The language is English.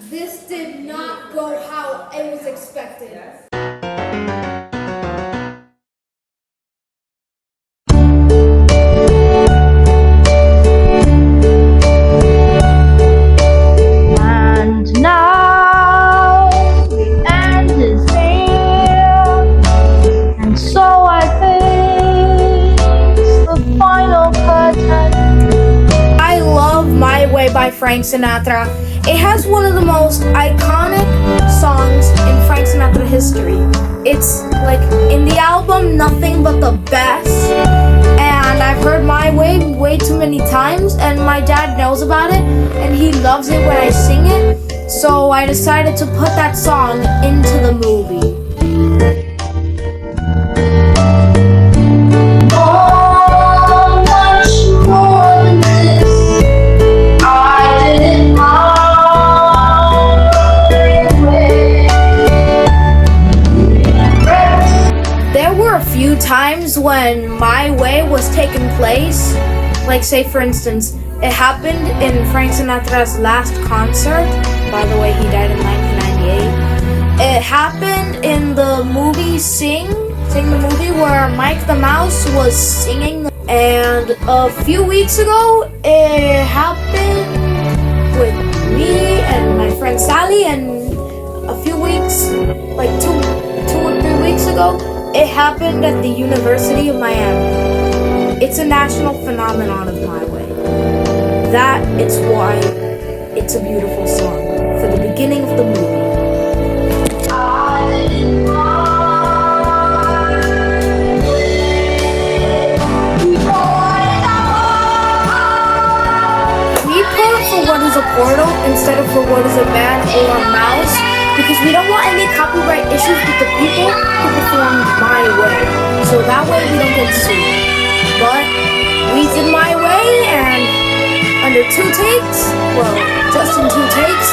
This did not go how it was expected. And now the end is near, and so I face the final curtain. I love My Way by Frank Sinatra. It has one of the most iconic songs in Frank Sinatra history. It's like in the album Nothing But the Best. And I've heard My way too many times, and my dad knows about it and he loves it when I sing it. So I decided to put that song into the movie. Times when My Way was taking place, like say for instance, it happened in Frank Sinatra's last concert. By the way, he died in 1998. It happened in the movie Sing the movie where Mike the Mouse was singing. And a few weeks ago, it happened with me and my friend Sally. And a few weeks, like two or 3 weeks ago, it happened at the University of Miami. It's a national phenomenon of My Way. It's why it's a beautiful song for the beginning of the movie. We put for what is a portal instead of for what is a man or a mouse, because we don't want any copyright issues with the people who performed My Way. So that way we don't get sued. But we did My Way, and under 2 takes, well, just in 2 takes,